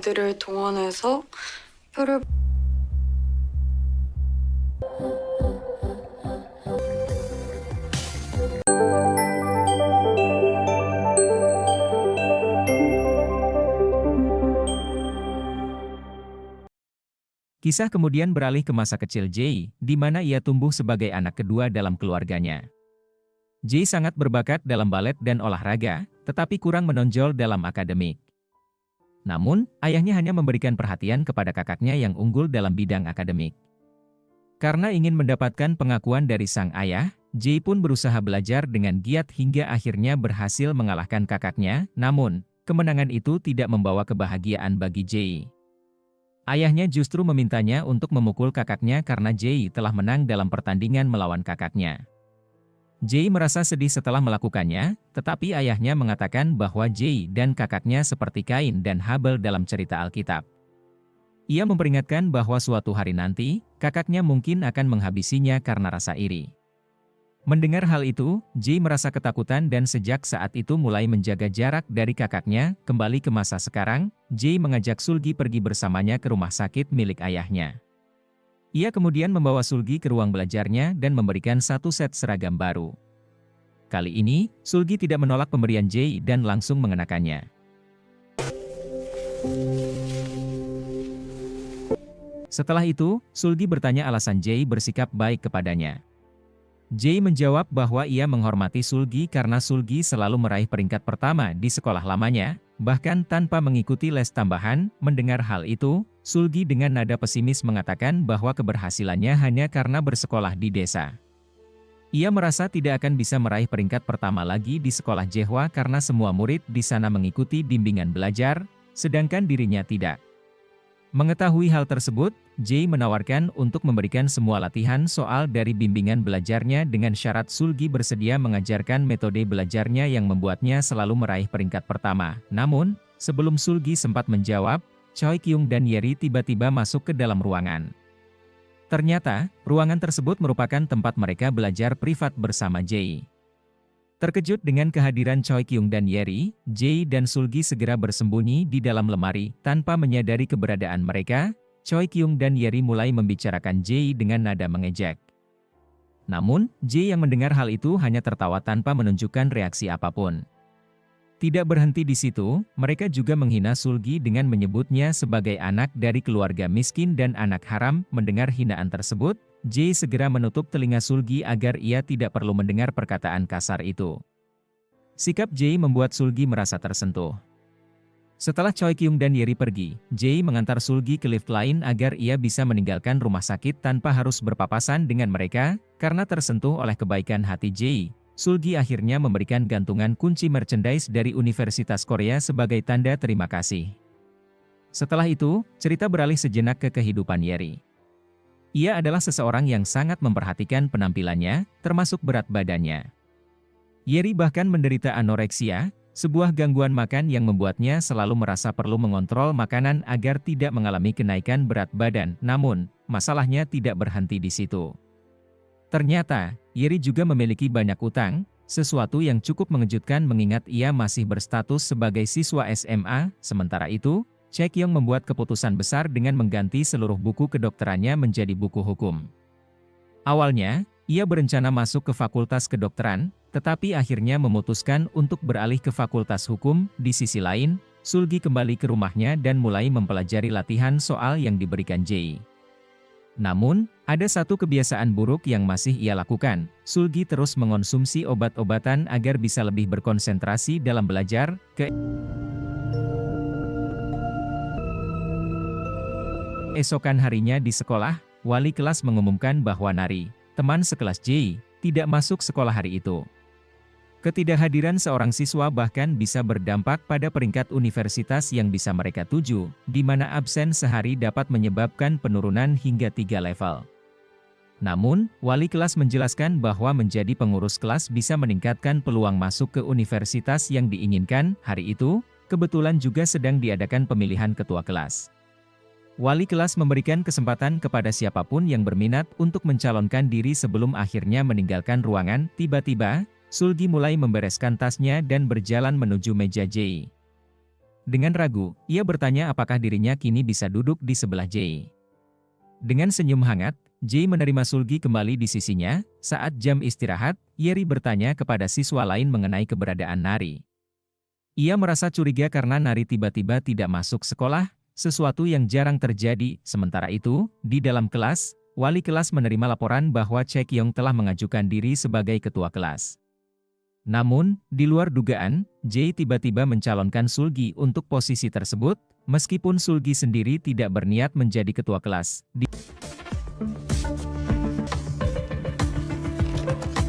애들을 동원해서 표를 Kisah kemudian beralih ke masa kecil Jay, di mana ia tumbuh sebagai anak kedua dalam keluarganya. Jay sangat berbakat dalam balet dan olahraga, tetapi kurang menonjol dalam akademik. Namun, ayahnya hanya memberikan perhatian kepada kakaknya yang unggul dalam bidang akademik. Karena ingin mendapatkan pengakuan dari sang ayah, Jay pun berusaha belajar dengan giat hingga akhirnya berhasil mengalahkan kakaknya, namun, kemenangan itu tidak membawa kebahagiaan bagi Jay. Ayahnya justru memintanya untuk memukul kakaknya karena Jay telah menang dalam pertandingan melawan kakaknya. Jay merasa sedih setelah melakukannya, tetapi ayahnya mengatakan bahwa Jay dan kakaknya seperti Kain dan Habel dalam cerita Alkitab. Ia memperingatkan bahwa suatu hari nanti, kakaknya mungkin akan menghabisinya karena rasa iri. Mendengar hal itu, Jay merasa ketakutan dan sejak saat itu mulai menjaga jarak dari kakaknya. Kembali ke masa sekarang, Jay mengajak Sulgi pergi bersamanya ke rumah sakit milik ayahnya. Ia kemudian membawa Sulgi ke ruang belajarnya dan memberikan satu set seragam baru. Kali ini, Sulgi tidak menolak pemberian Jay dan langsung mengenakannya. Setelah itu, Sulgi bertanya alasan Jay bersikap baik kepadanya. Jay menjawab bahwa ia menghormati Sulgi karena Sulgi selalu meraih peringkat pertama di sekolah lamanya, bahkan tanpa mengikuti les tambahan. Mendengar hal itu, Sulgi dengan nada pesimis mengatakan bahwa keberhasilannya hanya karena bersekolah di desa. Ia merasa tidak akan bisa meraih peringkat pertama lagi di sekolah Jehwa karena semua murid di sana mengikuti bimbingan belajar, sedangkan dirinya tidak. Mengetahui hal tersebut, Jay menawarkan untuk memberikan semua latihan soal dari bimbingan belajarnya dengan syarat Sulgi bersedia mengajarkan metode belajarnya yang membuatnya selalu meraih peringkat pertama. Namun, sebelum Sulgi sempat menjawab, Choi Kyung dan Yeri tiba-tiba masuk ke dalam ruangan. Ternyata, ruangan tersebut merupakan tempat mereka belajar privat bersama Jay. Terkejut dengan kehadiran Choi Kyung dan Yeri, Jay dan Sulgi segera bersembunyi di dalam lemari. Tanpa menyadari keberadaan mereka, Choi Kyung dan Yeri mulai membicarakan Jay dengan nada mengejek. Namun, Jay yang mendengar hal itu hanya tertawa tanpa menunjukkan reaksi apapun. Tidak berhenti di situ, mereka juga menghina Sulgi dengan menyebutnya sebagai anak dari keluarga miskin dan anak haram. Mendengar hinaan tersebut, Jay segera menutup telinga Sulgi agar ia tidak perlu mendengar perkataan kasar itu. Sikap Jay membuat Sulgi merasa tersentuh. Setelah Choi Kyung dan Yeri pergi, Jay mengantar Sulgi ke lift lain agar ia bisa meninggalkan rumah sakit tanpa harus berpapasan dengan mereka. Karena tersentuh oleh kebaikan hati Jay, Sulgi akhirnya memberikan gantungan kunci merchandise dari Universitas Korea sebagai tanda terima kasih. Setelah itu, cerita beralih sejenak ke kehidupan Yeri. Ia adalah seseorang yang sangat memperhatikan penampilannya, termasuk berat badannya. Yeri bahkan menderita anoreksia, sebuah gangguan makan yang membuatnya selalu merasa perlu mengontrol makanan agar tidak mengalami kenaikan berat badan. Namun, masalahnya tidak berhenti di situ. Ternyata, Yeri juga memiliki banyak utang, sesuatu yang cukup mengejutkan mengingat ia masih berstatus sebagai siswa SMA. Sementara itu, Chae Kyung membuat keputusan besar dengan mengganti seluruh buku kedokterannya menjadi buku hukum. Awalnya, ia berencana masuk ke fakultas kedokteran, tetapi akhirnya memutuskan untuk beralih ke fakultas hukum. Di sisi lain, Sulgi kembali ke rumahnya dan mulai mempelajari latihan soal yang diberikan Jay. Namun, ada satu kebiasaan buruk yang masih ia lakukan. Sulgi terus mengonsumsi obat-obatan agar bisa lebih berkonsentrasi dalam belajar. Keesokan harinya di sekolah, wali kelas mengumumkan bahwa Nari, teman sekelas Jay, tidak masuk sekolah hari itu. Ketidakhadiran seorang siswa bahkan bisa berdampak pada peringkat universitas yang bisa mereka tuju, di mana absen sehari dapat menyebabkan penurunan hingga 3 level. Namun, wali kelas menjelaskan bahwa menjadi pengurus kelas bisa meningkatkan peluang masuk ke universitas yang diinginkan. Hari itu, kebetulan juga sedang diadakan pemilihan ketua kelas. Wali kelas memberikan kesempatan kepada siapapun yang berminat untuk mencalonkan diri sebelum akhirnya meninggalkan ruangan. Tiba-tiba, Sulgi mulai membereskan tasnya dan berjalan menuju meja Jay. Dengan ragu, ia bertanya apakah dirinya kini bisa duduk di sebelah Jae. Dengan senyum hangat, Jae menerima Sulgi kembali di sisinya. Saat jam istirahat, Yeri bertanya kepada siswa lain mengenai keberadaan Nari. Ia merasa curiga karena Nari tiba-tiba tidak masuk sekolah, sesuatu yang jarang terjadi. Sementara itu, di dalam kelas, wali kelas menerima laporan bahwa Chaekyong telah mengajukan diri sebagai ketua kelas. Namun, di luar dugaan, Jae tiba-tiba mencalonkan Sulgi untuk posisi tersebut, meskipun Sulgi sendiri tidak berniat menjadi ketua kelas.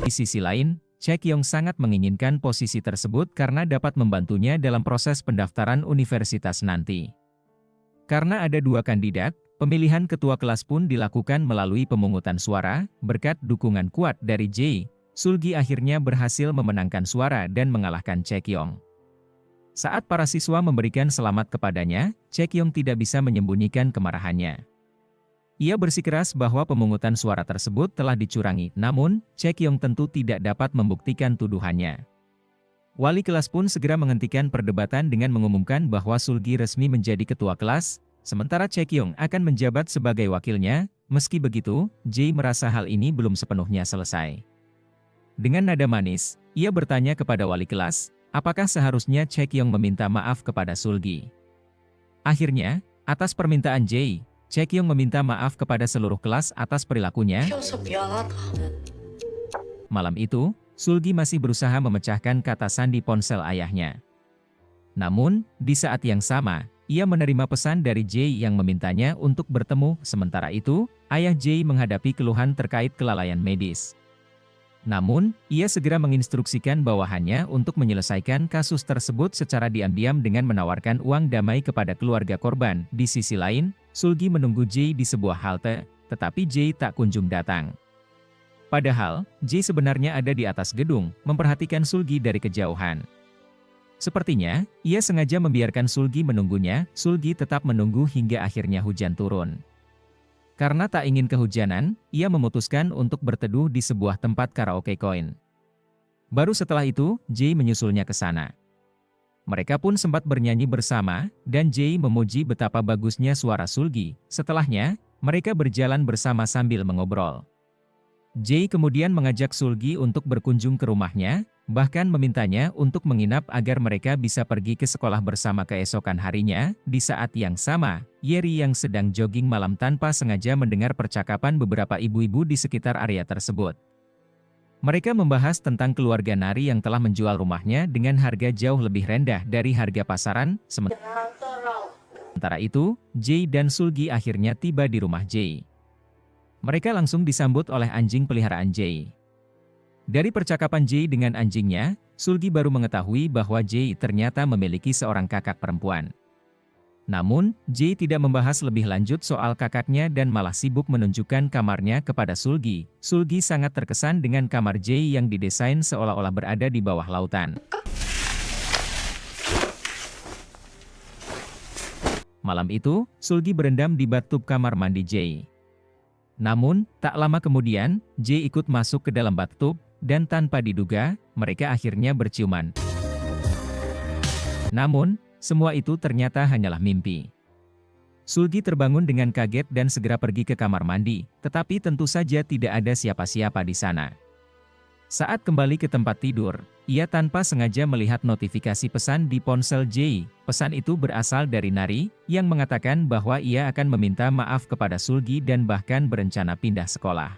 Di sisi lain, Chaekyong sangat menginginkan posisi tersebut karena dapat membantunya dalam proses pendaftaran universitas nanti. Karena ada dua kandidat, pemilihan ketua kelas pun dilakukan melalui pemungutan suara. Berkat dukungan kuat dari Jae, Sulgi akhirnya berhasil memenangkan suara dan mengalahkan Chaekyong. Saat para siswa memberikan selamat kepadanya, Chaekyong tidak bisa menyembunyikan kemarahannya. Ia bersikeras bahwa pemungutan suara tersebut telah dicurangi, namun Chaekyong tentu tidak dapat membuktikan tuduhannya. Wali kelas pun segera menghentikan perdebatan dengan mengumumkan bahwa Sulgi resmi menjadi ketua kelas, sementara Chaekyong akan menjabat sebagai wakilnya. Meski begitu, Jae merasa hal ini belum sepenuhnya selesai. Dengan nada manis, ia bertanya kepada wali kelas, apakah seharusnya Chaekyong meminta maaf kepada Sulgi. Akhirnya, atas permintaan Jae, Chaekyong meminta maaf kepada seluruh kelas atas perilakunya. Malam itu, Sulgi masih berusaha memecahkan kata sandi ponsel ayahnya. Namun, di saat yang sama, ia menerima pesan dari Jae yang memintanya untuk bertemu. Sementara itu, ayah Jae menghadapi keluhan terkait kelalaian medis. Namun, ia segera menginstruksikan bawahannya untuk menyelesaikan kasus tersebut secara diam-diam dengan menawarkan uang damai kepada keluarga korban. Di sisi lain, Sulgi menunggu Jae di sebuah halte, tetapi Jae tak kunjung datang. Padahal, Jae sebenarnya ada di atas gedung, memperhatikan Sulgi dari kejauhan. Sepertinya, ia sengaja membiarkan Sulgi menunggunya. Sulgi tetap menunggu hingga akhirnya hujan turun. Karena tak ingin kehujanan, ia memutuskan untuk berteduh di sebuah tempat karaoke koin. Baru setelah itu, Jae menyusulnya ke sana. Mereka pun sempat bernyanyi bersama, dan Jae memuji betapa bagusnya suara Sulgi. Setelahnya, mereka berjalan bersama sambil mengobrol. Jae kemudian mengajak Sulgi untuk berkunjung ke rumahnya, bahkan memintanya untuk menginap agar mereka bisa pergi ke sekolah bersama keesokan harinya. Di saat yang sama, Yeri yang sedang jogging malam tanpa sengaja mendengar percakapan beberapa ibu-ibu di sekitar area tersebut. Mereka membahas tentang keluarga Nari yang telah menjual rumahnya dengan harga jauh lebih rendah dari harga pasaran. Sementara itu, Jae dan Sulgi akhirnya tiba di rumah Jae. Mereka langsung disambut oleh anjing peliharaan Jae. Dari percakapan Jae dengan anjingnya, Sulgi baru mengetahui bahwa Jae ternyata memiliki seorang kakak perempuan. Namun, Jae tidak membahas lebih lanjut soal kakaknya dan malah sibuk menunjukkan kamarnya kepada Sulgi. Sulgi sangat terkesan dengan kamar Jae yang didesain seolah-olah berada di bawah lautan. Malam itu, Sulgi berendam di bathtub kamar mandi Jae. Namun, tak lama kemudian, Jae ikut masuk ke dalam bathtub, dan tanpa diduga, mereka akhirnya berciuman. Namun, semua itu ternyata hanyalah mimpi. Sulgi terbangun dengan kaget dan segera pergi ke kamar mandi, tetapi tentu saja tidak ada siapa-siapa di sana. Saat kembali ke tempat tidur, ia tanpa sengaja melihat notifikasi pesan di ponsel Jae. Pesan itu berasal dari Nari, yang mengatakan bahwa ia akan meminta maaf kepada Sulgi dan bahkan berencana pindah sekolah.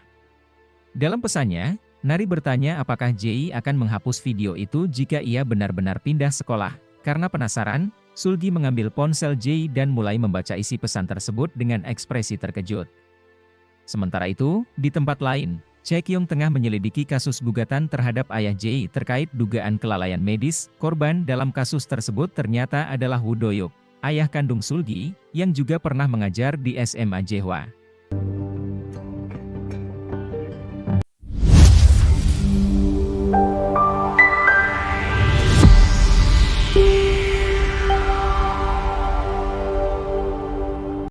Dalam pesannya, Nari bertanya apakah Jae akan menghapus video itu jika ia benar-benar pindah sekolah. Karena penasaran, Sulgi mengambil ponsel Jae dan mulai membaca isi pesan tersebut dengan ekspresi terkejut. Sementara itu, di tempat lain, Chaekyong tengah menyelidiki kasus gugatan terhadap ayah Jae terkait dugaan kelalaian medis. Korban dalam kasus tersebut ternyata adalah Woo Do-yuk, ayah kandung Sulgi, yang juga pernah mengajar di SMA Jehwa.